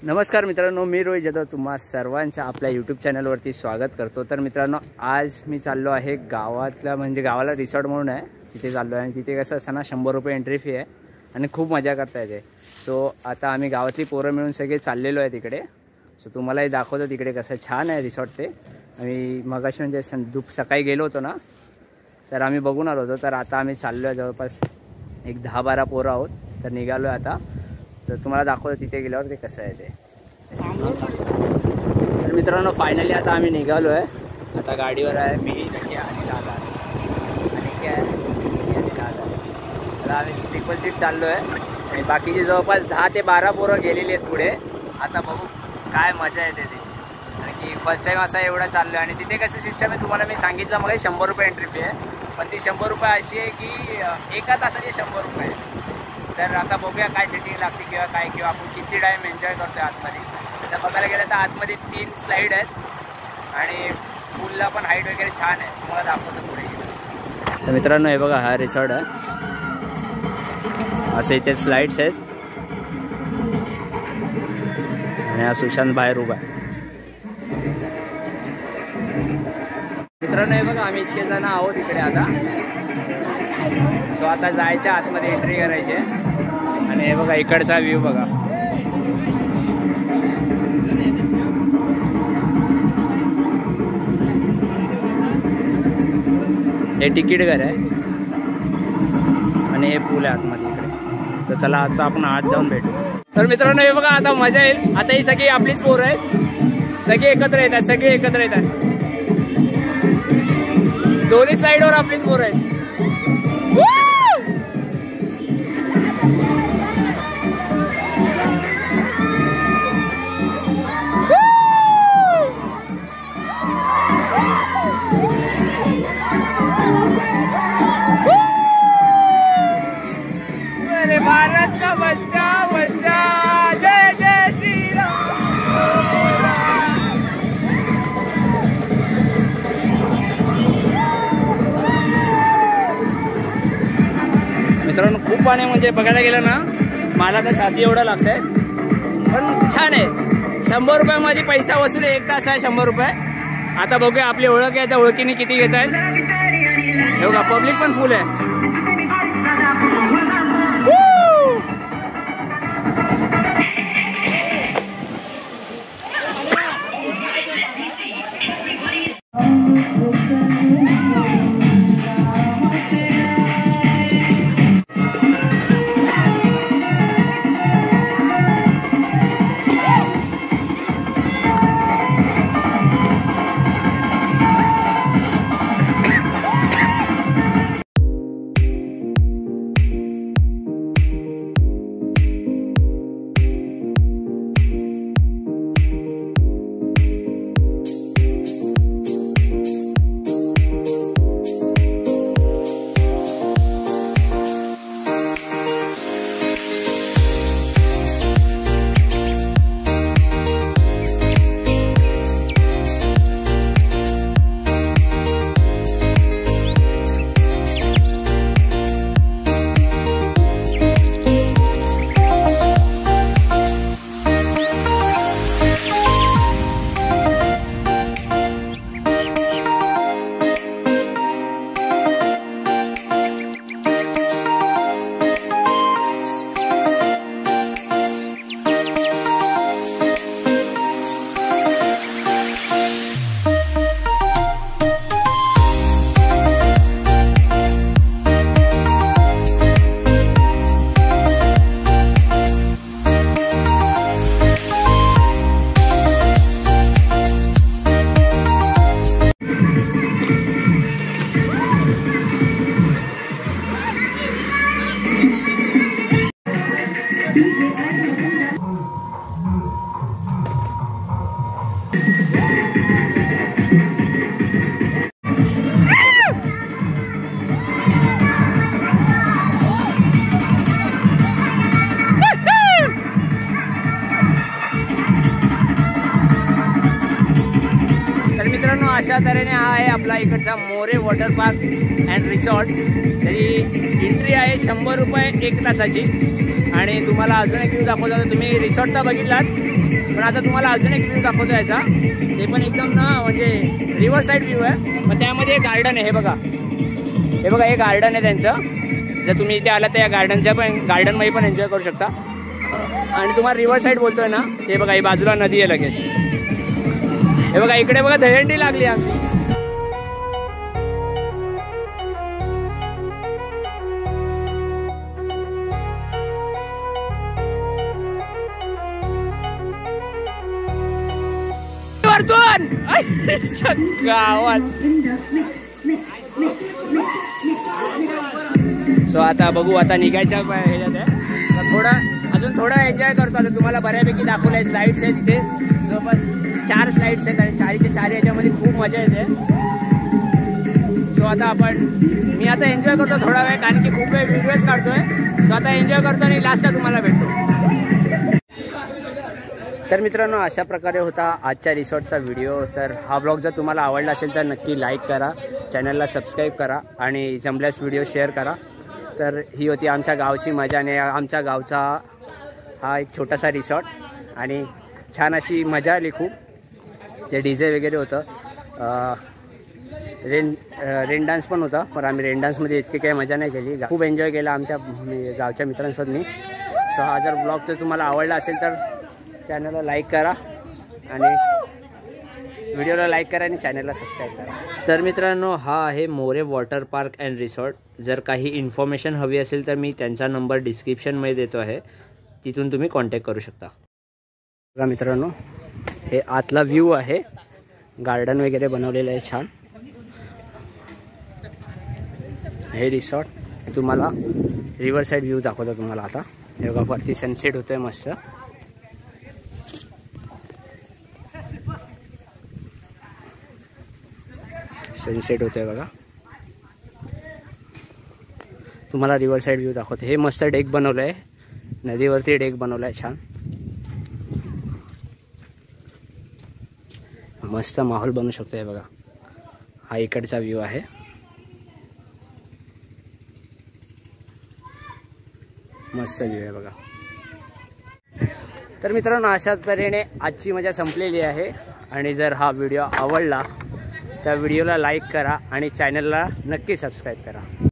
नमस्कार मित्रांनो, मी रोहित जाधव तुम्हा सर्वांचं आपल्या यूट्यूब चॅनलवरती स्वागत करतो। तर मित्रांनो, आज मी चाललो आहे गावातल्या, म्हणजे गावाला रिसॉर्ट म्हणून आहे, तिथे चाललो आहे। आणि तिथे कसं असं ना 100 रुपये एंट्री फी आहे आणि खूप मजा करता येते। सो आता आम्ही गावातली पोरं मिळून सगळे चाललेलो आहे तिकडे। सो तुम्हालाही दाखवतो तिकडे कसं छान आहे रिसॉर्ट ते। आम्ही मगाशी म्हणजे सकाळी गेलो होतो ना, तर आम्ही बघून आलो होतो। तर आता आम्ही चाललो आहे, जवळपास एक 10-12 पोरं आहोत, तर निघालो आहे आता। तर तुम्हाला दाखवतो तिथे गेल्यावर ते कसं आहे ते। तर मित्रांनो, फायनली आता आम्ही निघालो आहे। आता गाडीवर आहे मी, नक्या आणि दादा आणि काय तर आम्ही ट्रिपल सीट चाललो आहे आणि बाकीचे जवळपास 10 ते 12 पोरं गेलेली आहेत पुढे। आता बघू काय मजा येते ती, कारण की फर्स्ट टाईम असा एवढा चाललो आहे। आणि तिथे कसं सिस्टम आहे तुम्हाला मी सांगितलं, मग 100 रुपये एंट्री फी आहे, पण ती 100 रुपये अशी आहे की एका तासाचे 100 रुपये। तर आता बघूया काय सेटिंग लागते किंवा काय, किंवा आपण किती टाईम एन्जॉय करतो आतमध्ये। तसं बघायला गेलं तर आतमध्ये 3 स्लाईड आहेत आणि पूलला पण हाईट वगैरे छान आहे, तुम्हाला दाखवतो पुढे गेलं। तर मित्रांनो, हे बघा हा रिसॉर्ट आहे, असे इथे स्लाईड्स आहेत आणि हा सुशांत बाहेर उभा आहे। मित्रांनो, हे बघा आम्ही इतके जण आहोत इकडे आता। सो आता जायचं आतमध्ये, एंट्री करायची आहे। आणि हे बघा इकडचा व्ह्यू बघा, हे तिकीट घर आहे आणि हे पूल आहे आतमध्ये इकडे। तर चला आता आपण आत जाऊन भेटू। तर मित्रांनो, हे बघा आता मजा येईल। आता ही सगळी आपलीच पोरं आहेत, सगळे एकत्र येतात, सगळे एकत्र येतात। दोन्ही साईडवर आपलीच पोरं आहेत। भारत का बच्चा बच्चा, जय जय श्री राम। मित्रांनो, खूप पाणी, म्हणजे बघायला गेलं ना मला तर छाती एवढं लागतंय, पण छान आहे। 100 रुपयामध्ये पैसा वसूल आहे, 1 तास आहे 100 रुपये। आता बघूया आपली ओळख आहे, त्या ओळखीने किती घेत आहेत। हे बघा पब्लिक पण फुल आहे। अशा तऱ्हेने हा आहे आपला इकडचा More water park and resort. त्याची एंट्री आहे 100 रुपये 1 तासाची आणि तुम्हाला अजून एक व्ह्यू दाखवतो. तुम्ही रिसॉर्ट तर बघितलात, पण आता तुम्हाला अजून एक व्ह्यू दाखवतो याचा. ते पण एकदम ना म्हणजे रिव्हर साईड व्ह्यू आहे, पण त्यामध्ये एक गार्डन आहे. हे बघा, हे बघा, हे गार्डन आहे त्यांचं. जर तुम्ही इथे आलात तर या गार्डनच्या पण गार्डनमध्ये पण एन्जॉय करू शकता. आणि तुम्हाला रिव्हर साईड बोलतोय ना, हे बघा, ही बाजूला नदी आहे लगेच. हे बघा, इकडे बघा दहीहंडी लागली आमची. गावात सो आता बघू, आता निघायच्या ह्याच्यात आहे. अजून थोडं एन्जॉय करतो. आता तुम्हाला बऱ्यापैकी दाखवलंय. स्लाइड्स आहेत तिथे जवळपास 4 स्लाइड्स आहेत आणि 4च्या 4 याच्यामध्ये खूप मजा येते. सो आता मी आता एन्जॉय करतो थोडा वेळ, कारण की खूप वेळ व्हिडिओज काढतोय. सो आता एन्जॉय करतो आणि लास्टला तुम्हाला भेटतो. तर मित्रांनो, अशा प्रकारे होता आजच्या रिसॉर्टचा व्हिडिओ. तर हा ब्लॉग जर तुम्हाला आवडला असेल तर नक्की लाईक करा, चॅनलला सबस्क्राईब करा आणि जमल्यास व्हिडिओ शेअर करा. तर ही होती आमच्या गावची मजा आणि आमच्या गावचा हा एक छोटासा रिसॉर्ट. आणि छान अशी मजा आली खूप. ते डीजे वगैरे होतं, रेन डान्स पण होता, पण आम्ही रेन डान्समध्ये इतकी काही मजा नाही केली. खूप एन्जॉय केला आमच्या गावच्या मित्रांसोबत मी. सो हा जर ब्लॉग जर तुम्हाला आवडला असेल तर चॅनलला लाईक करा आणि व्हिडिओला लाईक करा आणि चॅनलला सबस्क्राईब करा. तर मित्रांनो, हा आहे More water park and resort. जर काही इन्फॉर्मेशन हवी असेल तर मी त्यांचा नंबर डिस्क्रिप्शनमध्ये देतो आहे, तिथून तुम्ही कॉन्टॅक्ट करू शकता. बघा मित्रांनो, हे आतला व्ह्यू आहे. गार्डन वगैरे बनवलेलं आहे छान. हे रिसॉर्ट तुम्हाला रिव्हर साईड व्ह्यू दाखवतो तुम्हाला आता. हे बघा, वरती सनसेट होतोय मस्त. सनसेट होतोय बघा. तुम्हाला रिव्हर साईड व्ह्यू दाखवते. हे मस्त डेक बनवलं आहे, नदीवरती डेक बनवला आहे छान. मस्त माहोल बनवू शकतो. हे बघा, हा इकडचा व्ह्यू आहे. मस्त व्ह्यू आहे बघा. तर मित्रांनो, अशाच तऱ्हेने आजची मजा संपलेली आहे. आणि जर हा व्हिडिओ आवडला तर व्हिडिओला लाईक करा आणि चॅनलला नक्की सबस्क्राईब करा.